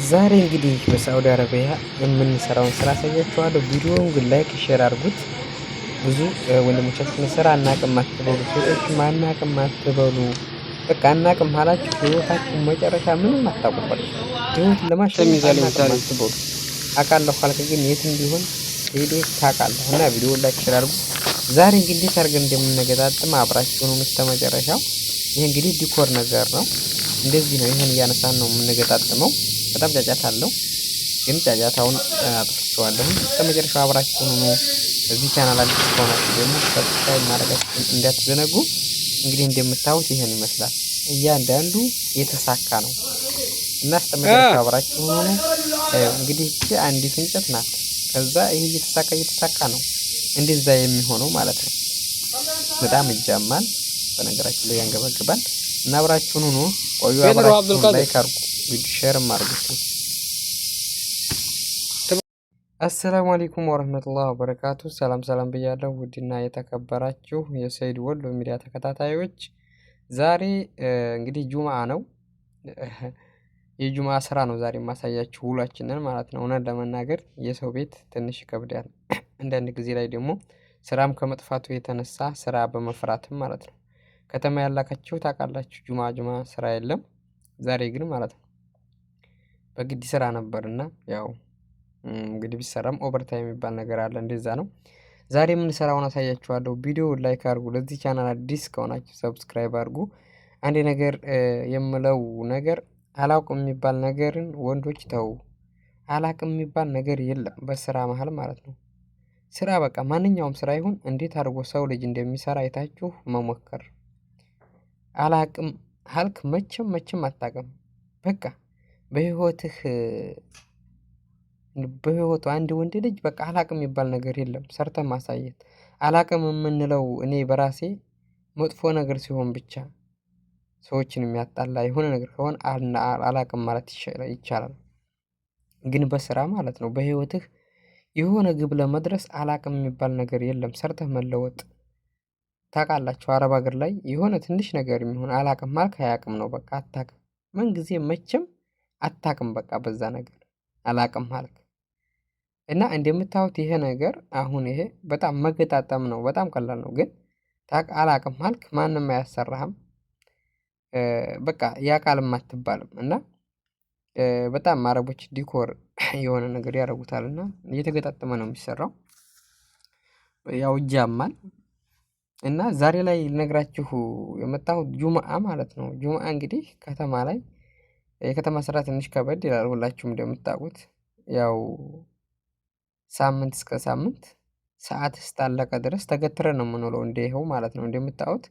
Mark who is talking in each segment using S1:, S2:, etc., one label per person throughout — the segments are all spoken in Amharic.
S1: ዛሬ እንግዲህ በሳዑዲ አረቢያ የምንሰራውን ስራ አሳያችኋለሁ። ቪዲዮውን ግን ላይክ ሼር አድርጉት። ብዙ ወንድሞቻችን ስራ አናቅም አትበሉ፣ ሴቶችም አናቅም አትበሉ። በቃ አናቅም አላችሁ ህይወታችሁ መጨረሻ ምንም አታውቁም። በቃ ህይወትን ለማሸነፍ አናቅም አትበሉ። አውቃለሁ ካልክ ግን የትም ቢሆን ሄደህ ታውቃለህ። እና ቪዲዮውን ላይክ ሼር አድርጉ። ዛሬ እንግዲህ እንዴት አድርገን እንደምንገጣጥም አብራችሁን እስከ መጨረሻው። ይሄ እንግዲህ ዲኮር ነገር ነው። እንደዚህ ነው። ይሄን እያነሳን ነው የምንገጣጥመው። በጣም ጫጫታ አለው፣ ግን ጫጫታውን አጥፍቼዋለሁ። እስከመጨረሻው አብራችሁን ሁኑ። እዚህ ቻናል አዲስ ከሆናችሁ ደግሞ ሰብስክራይብ ማድረጋችሁን እንዳትዘነጉ። እንግዲህ እንደምታዩት ይሄን ይመስላል። እያንዳንዱ የተሳካ ነው እና እስከመጨረሻው አብራችሁን ሁኑ። እንግዲህ እቺ አንዲት እንጨት ናት። ከዛ ይሄ እየተሳካ ነው እንደዛ የሚሆነው ማለት ነው። በጣም እጃማል፣ በነገራችን ላይ ያንገበግባል። እና አብራችሁን ሁኑ። ቆዩ። አብራችሁን ላይክ አድርጉ፣ ቪዲዮ ሼርም አድርጉት። አሰላሙ አለይኩም ወረህመቱላሂ ወበረካቱ። ሰላም ሰላም ብያለሁ። ውድና የተከበራችሁ የሰይድ ወሎ ሚዲያ ተከታታዮች፣ ዛሬ እንግዲህ ጁምአ ነው። የጁምአ ስራ ነው ዛሬ የማሳያችሁ፣ ውሏችንን ማለት ነው። እውነት ለመናገር የሰው ቤት ትንሽ ይከብዳል። አንዳንድ ጊዜ ላይ ደግሞ ስራም ከመጥፋቱ የተነሳ ስራ በመፍራትም ማለት ነው። ከተማ ያላካችሁ ታውቃላችሁ፣ ጁምአ ስራ የለም። ዛሬ ግን ማለት ነው በግድ ስራ ነበርና ያው እንግዲህ ቢሰራም ኦቨርታይም የሚባል ነገር አለ። እንደዛ ነው። ዛሬ የምንሰራውን አሳያችኋለሁ። ቪዲዮውን ላይክ አድርጉ። ለዚህ ቻናል አዲስ ከሆናችሁ ሰብስክራይብ አድርጉ። አንድ ነገር የምለው ነገር አላውቅም የሚባል ነገርን ወንዶች ተው። አላውቅም የሚባል ነገር የለም በስራ መሀል ማለት ነው። ስራ በቃ ማንኛውም ስራ ይሁን እንዴት አድርጎ ሰው ልጅ እንደሚሰራ አይታችሁ መሞከር። አላውቅም ሀልክ መቼም አታውቅም። በቃ በህይወቱ አንድ ወንድ ልጅ በቃ አላቅም የሚባል ነገር የለም። ሰርተን ማሳየት። አላቅም የምንለው እኔ በራሴ መጥፎ ነገር ሲሆን ብቻ ሰዎችን የሚያጣላ የሆነ ነገር ከሆነ አላቅም ማለት ይቻላል። ግን በስራ ማለት ነው በህይወትህ የሆነ ግብ ለመድረስ አላቅም የሚባል ነገር የለም። ሰርተህ መለወጥ። ታውቃላችሁ አረብ ሀገር ላይ የሆነ ትንሽ ነገር የሚሆን አላቅም ማልክ አያቅም ነው። በቃ አታቅም፣ ምን ጊዜ መቼም አታቅም። በቃ በዛ ነገር አላቅም ማልክ እና እንደምታዩት ይሄ ነገር አሁን ይሄ በጣም መገጣጠም ነው። በጣም ቀላል ነው። ግን አላቅም ማልክ ማንም አያሰራህም። በቃ ያቃልም አትባልም። እና በጣም አረቦች ዲኮር የሆነ ነገር ያደርጉታል እና እየተገጣጠመ ነው የሚሰራው። ያው እጃማል እና ዛሬ ላይ ልነግራችሁ የመጣሁት ጁምአ ማለት ነው። ጁምአ እንግዲህ ከተማ ላይ የከተማ ስራ ትንሽ ከበድ ይላል። ሁላችሁም እንደምታውቁት ያው ሳምንት እስከ ሳምንት ሰዓት እስካለቀ ድረስ ተገትረን ነው የምንውለው። ይኸው ማለት ነው እንደምታዩት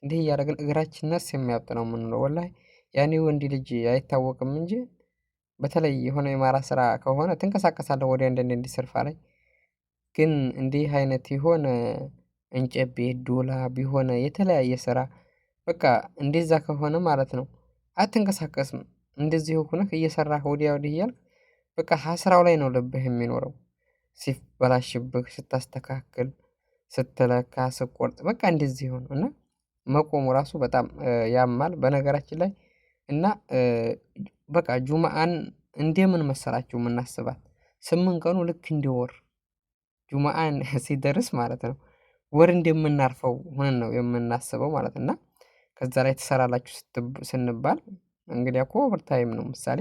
S1: እንዲህ እያደረግን እግራችን ነስ የሚያብጥ ነው የምንውለው። ወላሂ ያኔ ወንድ ልጅ አይታወቅም እንጂ በተለይ የሆነ የማራ ስራ ከሆነ ትንቀሳቀሳለህ ወዲያ እንዲህ ስርፋ ላይ። ግን እንዲህ አይነት የሆነ እንጨት ቤት ዶላ ቢሆነ የተለያየ ስራ በቃ እንደዛ ከሆነ ማለት ነው አትንቀሳቀስም። እንደዚህ ሆነህ እየሰራህ ወዲያ ወዲህ እያልክ በቃ ስራው ላይ ነው ልብህ የሚኖረው። ሲበላሽብህ ስታስተካክል፣ ስትለካ፣ ስትቆርጥ በቃ እንደዚህ ሆኖ እና መቆሙ ራሱ በጣም ያማል በነገራችን ላይ። እና በቃ ጁምአን እንደምን መሰላችሁ የምናስባት 8 ቀኑ ልክ እንደ ወር ጁምአን ሲደርስ ማለት ነው ወር እንደምናርፈው ሆነን ነው የምናስበው ማለት እና ከዛ ላይ ትሰራላችሁ ስንባል እንግዲህ እኮ ኦቨርታይም ነው። ምሳሌ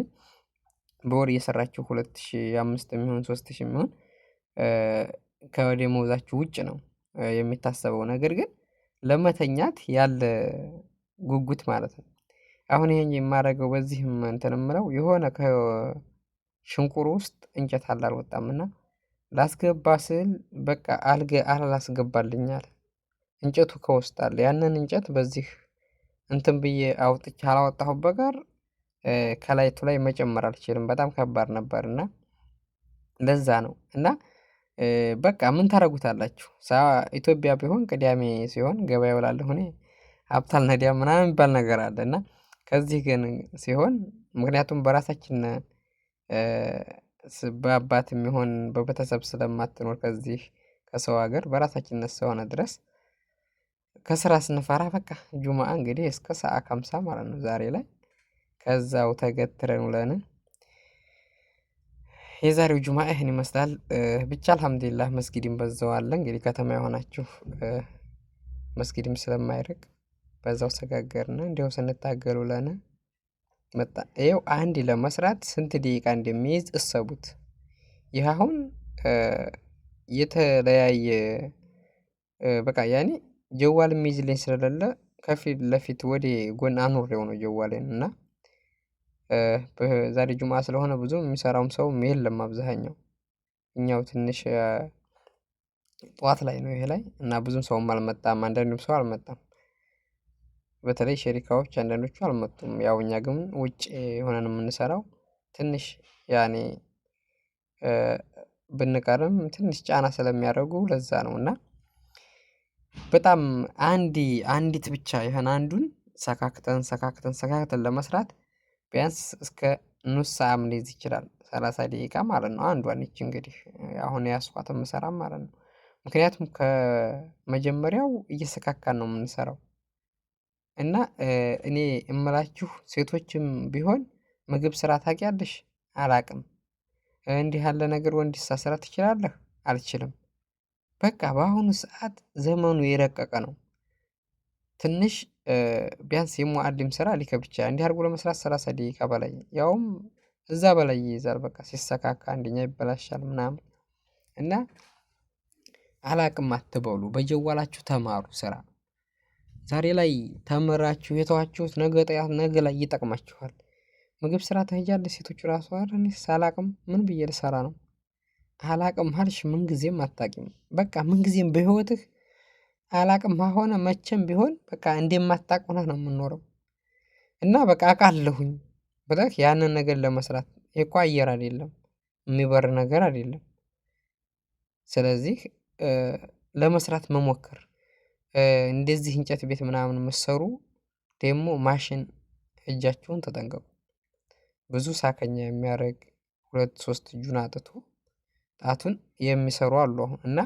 S1: በወር እየሰራችሁ 2005 የሚሆን 3000 የሚሆን ከደሞዛችሁ ውጭ ነው የሚታሰበው። ነገር ግን ለመተኛት ያለ ጉጉት ማለት ነው። አሁን ይሄን የማደርገው በዚህም እንትን የምለው የሆነ ከሽንቁሩ ውስጥ እንጨት አልወጣምና ላስገባ ስል በቃ አላስገባልኝ አለ። እንጨቱ ከውስጥ አለ። ያንን እንጨት በዚህ እንትን ብዬ አውጥቼ አላወጣሁበት ጋር ከላይቱ ላይ መጨመር አልችልም። በጣም ከባድ ነበርና ለዛ ነው። እና በቃ ምን ታደርጉታላችሁ? ኢትዮጵያ ቢሆን ቅዳሜ ሲሆን ገበያ እውላለሁ እኔ ሀብታል ነዲያ ምናምን የሚባል ነገር አለ። እና ከዚህ ግን ሲሆን ምክንያቱም በራሳችን በአባትም ይሁን በቤተሰብ ስለማትኖር ከዚህ ከሰው ሀገር በራሳችን እስከሆነ ድረስ ከስራ ስንፈራ በቃ ጁምአ እንግዲህ እስከ ሰዓት 50 ማለት ነው ዛሬ ላይ ከዛው ተገትረን ውለን የዛሬው ጁማ ይህን ይመስላል። ብቻ አልሐምዱሊላህ መስጊድም በዛው አለ። እንግዲህ ከተማ የሆናችሁ መስጊድም ስለማይርቅ በዛው ሰጋገርን እንዲያው ስንታገል ውለን መጣ። ይኸው አንድ ለመስራት ስንት ደቂቃ እንደሚይዝ እሰቡት። ይህ አሁን የተለያየ በቃ ያኔ ጀዋል የሚይዝልኝ ስለሌለ ከፊት ለፊት ወደ ጎን አኑሬው ነው ጀዋሌን እና ዛሬ ጁምአ ስለሆነ ብዙ የሚሰራውም ሰውም የለም አብዛኛው። እኛው ትንሽ ጠዋት ላይ ነው ይሄ ላይ እና ብዙም ሰውም አልመጣም፣ አንዳንዱም ሰው አልመጣም። በተለይ ሸሪካዎች አንዳንዶቹ አልመጡም። ያው እኛ ግን ውጭ ሆነን የምንሰራው ትንሽ ያኔ ብንቀርም ትንሽ ጫና ስለሚያደርጉ ለዛ ነው እና በጣም አንዲት ብቻ የሆነ አንዱን ሰካክተን ለመስራት ቢያንስ እስከ ኑስ ሰዓት ሊይዝ ይችላል። 30 ደቂቃ ማለት ነው። አንዷን ይቺ እንግዲህ አሁን ያስኳት የምሰራም ማለት ነው። ምክንያቱም ከመጀመሪያው እየሰካካን ነው የምንሰራው እና እኔ እምላችሁ ሴቶችም ቢሆን ምግብ ስራ ታውቂያለሽ? አላቅም። እንዲህ ያለ ነገር ወንድ ስራ ትችላለህ? አልችልም። በቃ በአሁኑ ሰዓት ዘመኑ የረቀቀ ነው። ትንሽ ቢያንስ የሙአሊም ስራ ሊከብድ ይችላል። እንዲህ አድርጎ ለመስራት 30 ደቂቃ በላይ ያውም እዛ በላይ ይይዛል። በቃ ሲሰካካ አንደኛ ይበላሻል ምናምን እና አላቅም አትበሉ። በጀዋላችሁ ተማሩ ስራ። ዛሬ ላይ ተምራችሁ የተዋችሁት ነገ ላይ ይጠቅማችኋል። ምግብ ስራ ትሄጃለሽ? ሴቶቹ ራሱ ኧረ እኔስ አላቅም ምን ብዬ ልሰራ ነው? አላቅም አልሽ ምንጊዜም አታቂም። በቃ ምንጊዜም በህይወትህ አላቅም ሆነ መቼም ቢሆን በቃ እንደማታውቅ ሆነህ ነው የምንኖረው። እና በቃ አውቃለሁኝ ብለህ ያንን ነገር ለመስራት ይሄ እኮ አየር አይደለም፣ የሚበር ነገር አይደለም። ስለዚህ ለመስራት መሞከር እንደዚህ እንጨት ቤት ምናምን የምትሰሩ ደግሞ ማሽን እጃችሁን ተጠንቀቁ። ብዙ ሳከኛ የሚያደርግ 2-3 እጁን አጥቶ ጣቱን የሚሰሩ አሉ አሁን እና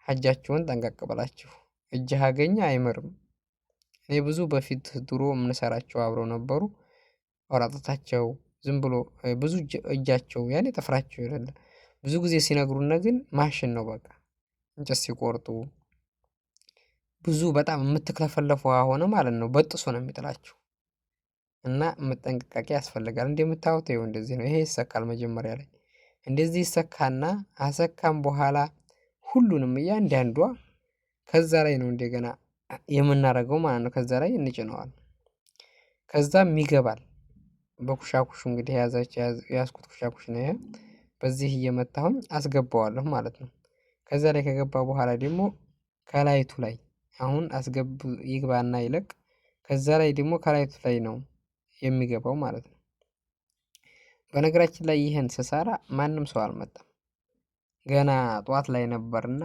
S1: እጃችሁን ጠንቀቅ ብላችሁ። እጅህ አገኘ አይምርም። እኔ ብዙ በፊት ድሮ የምንሰራቸው አብረው ነበሩ። አውራጣታቸው ዝም ብሎ ብዙ እጃቸው ያኔ ጥፍራቸው ይላል። ብዙ ጊዜ ሲነግሩን ግን ማሽን ነው በቃ እንጨት ሲቆርጡ ብዙ በጣም የምትክለፈለፈው ሆነ ማለት ነው። በጥሶ ነው የሚጥላችሁ እና መጠንቀቅ ያስፈልጋል። እንደምታዩት ይኸው እንደዚህ ነው። ይሄ ይሰካል መጀመሪያ ላይ እንደዚህ ይሰካና አሰካም በኋላ ሁሉንም እያንዳንዷ ከዛ ላይ ነው እንደገና የምናደርገው ማለት ነው። ከዛ ላይ እንጭነዋለን። ከዛም ይገባል። በኩሻኩሹ እንግዲህ የያዝኩት ኩሻኩሽ ነው ይሄ። በዚህ እየመታሁኝ አስገባዋለሁ ማለት ነው። ከዛ ላይ ከገባ በኋላ ደግሞ ከላይቱ ላይ አሁን ይግባና ይለቅ። ከዛ ላይ ደግሞ ከላይቱ ላይ ነው የሚገባው ማለት ነው። በነገራችን ላይ ይህን ስሰራ ማንም ሰው አልመጣም። ገና ጠዋት ላይ ነበርና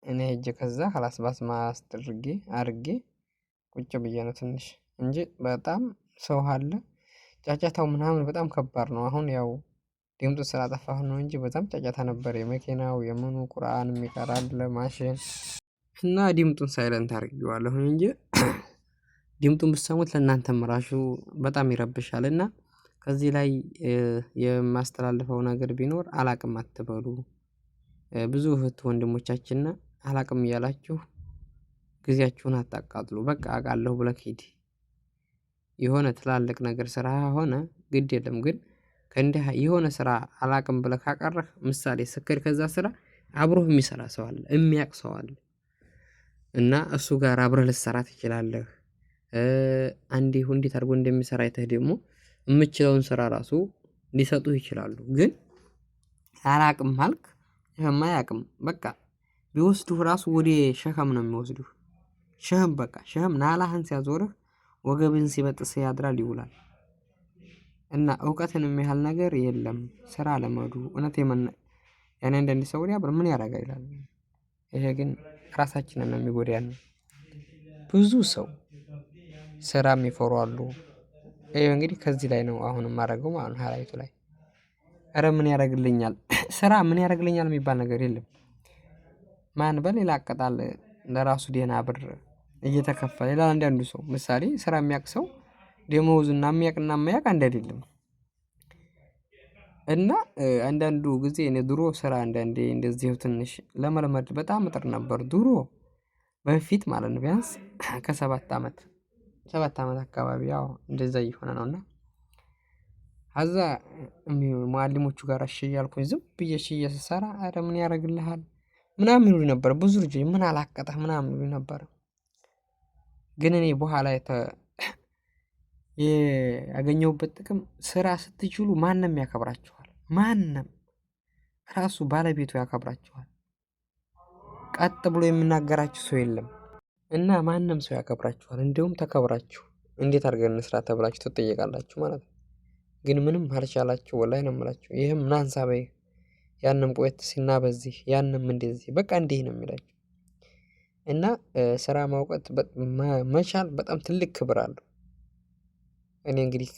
S1: እኔ ሄጄ ከዛ ሀላስ ባስማ አድርጌ ቁጭ ብዬ ነው ትንሽ እንጂ በጣም ሰው አለ። ጫጫታው ምናምን በጣም ከባድ ነው። አሁን ያው ድምፁን ስላጠፋሁ ነው እንጂ በጣም ጫጫታ ነበር። የመኪናው የምኑ ቁርአን የሚቀራ አለ ማሽን እና ድምፁን ሳይለንት አድርጌዋለሁ እንጂ ድምፁን ብትሰሙት ለእናንተም ራሱ በጣም ይረብሻል። እና ከዚህ ላይ የማስተላልፈው ነገር ቢኖር አላቅም አትበሉ። ብዙ እህት ወንድሞቻችን አላቅም እያላችሁ ጊዜያችሁን አታቃጥሉ። በቃ አውቃለሁ ብለህ ሂድ። የሆነ ትላልቅ ነገር ስራ ሆነ ግድ የለም ግን ከእንዲህ የሆነ ስራ አላቅም ብለህ ካቀረህ ምሳሌ ስክር ከዛ ስራ አብሮህ የሚሰራ ሰው አለ፣ የሚያውቅ ሰው አለ እና እሱ ጋር አብረህ ልትሰራ ትችላለህ። እንዲሁ እንዴት አድርጎ እንደሚሰራ አይተህ ደግሞ የምችለውን ስራ ራሱ ሊሰጡህ ይችላሉ። ግን አላቅም አልክ ይሄማ አያቅም በቃ ቢወስዱህ ራሱ ወደ ሸከም ነው የሚወስዱህ። ሸህም በቃ ሸህም ናላህን ሲያዞርህ ወገብህን ሲበጥስ ያድራል ይውላል። እና እውቀትን የሚያህል ነገር የለም። ስራ ለመዱ እውነት ያኔ አንዳንድ ሰው ሊያብር ምን ያደርጋል ይላል። ይሄ ግን ራሳችንን ነው የሚጎዳን። ብዙ ሰው ስራ የሚፈሩ አሉ። ይሄ እንግዲህ ከዚህ ላይ ነው አሁን የማደርገው ማለት ነው። ሀላይቱ ላይ ኧረ ምን ያደርግልኛል ስራ ምን ያደርግልኛል የሚባል ነገር የለም። ማን በሌላ አቀጣል ለራሱ ደህና ብር እየተከፈለ ይላል አንዳንዱ ሰው። ምሳሌ ስራ የሚያውቅ ሰው ደሞዙና የሚያውቅና የማያውቅ አንድ አይደለም። እና አንዳንዱ ጊዜ እኔ ድሮ ስራ አንዳንዴ እንደዚሁ ትንሽ ለመልመድ በጣም እጥር ነበር ድሮ በፊት ማለት ነው። ቢያንስ ከሰባት አመት 7 አመት አካባቢ ያው እንደዛ እየሆነ ነው። እና ከዛ ሙአሊሞቹ ጋር እሺ እያልኩኝ ዝም ብዬ እሺ ስሰራ ኧረ ምን ያደርግልሃል ምናምን ይሉኝ ነበር። ብዙ ልጆች ምን አላቀጠህ ምናምን ይሉኝ ነበር። ግን እኔ በኋላ ያገኘሁበት ጥቅም ስራ ስትችሉ ማንም ያከብራችኋል። ማንም ራሱ ባለቤቱ ያከብራችኋል። ቀጥ ብሎ የሚናገራችሁ ሰው የለም። እና ማንም ሰው ያከብራችኋል። እንደውም ተከብራችሁ እንዴት አድርገን እንስራ ተብላችሁ ትጠየቃላችሁ ማለት ነው። ግን ምንም አልቻላችሁ ወላሂ ነው የምላችሁ። ይህም ናንሳ በይ ያንም ቆየት ሲና በዚህ ያንም እንደዚህ በቃ እንዲህ ነው የሚላችሁ። እና ስራ ማውቀት መቻል በጣም ትልቅ ክብር አለው። እኔ እንግዲህ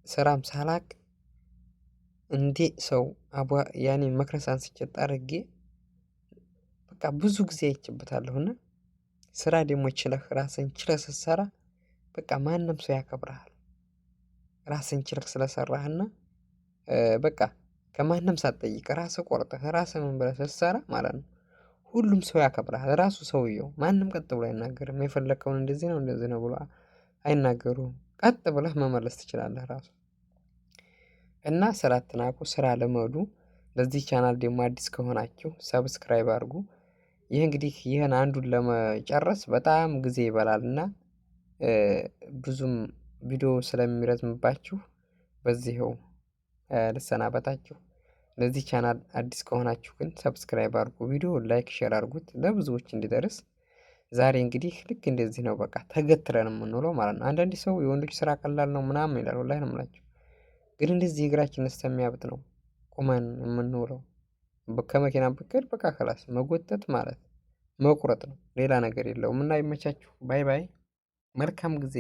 S1: ስራም ሳላቅ እንዴ ሰው ያኔ መክረስ አንስቼ ጠርጌ በቃ ብዙ ጊዜ አይቼበታለሁና ስራ ደግሞ ችለህ ራስን ችለህ ስትሰራ በቃ ማንም ሰው ያከብርሃል። ራስን ችለህ ስለሰራህና በቃ ከማንም ሳትጠይቅ ራስህ ቆርጠህ ራስህ ምን ብለህ ስትሰራ ማለት ነው። ሁሉም ሰው ያከብርሃል። ራሱ ሰውየው ማንም ቀጥ ብሎ አይናገርም። የፈለከውን እንደዚህ ነው ብሎ አይናገሩም። ቀጥ ብለህ መመለስ ትችላለህ ራሱ። እና ስራ አትናቁ፣ ስራ ልመዱ። ለዚህ ቻናል ደግሞ አዲስ ከሆናችሁ ሰብስክራይብ አድርጉ። ይህ እንግዲህ ይህን አንዱን ለመጨረስ በጣም ጊዜ ይበላልና ብዙም ቪዲዮ ስለሚረዝምባችሁ በዚህው ልሰናበታችሁ። ለዚህ ቻናል አዲስ ከሆናችሁ ግን ሰብስክራይብ አድርጉ፣ ቪዲዮ ላይክ ሼር አድርጉት ለብዙዎች እንዲደርስ። ዛሬ እንግዲህ ልክ እንደዚህ ነው በቃ ተገትረን የምንውለው ማለት ነው። አንዳንድ ሰው የወንዶች ስራ ቀላል ነው ምናምን ይላል። ወላሂ ነው የምላችሁ። ግን እንደዚህ እግራችን እስከሚያብጥ ነው ቁመን የምንውለው። ከመኪና ብትሄድ በቃ ከላስ መጎተት ማለት መቁረጥ ነው፣ ሌላ ነገር የለውም። እና ይመቻችሁ። ባይ ባይ። መልካም ጊዜ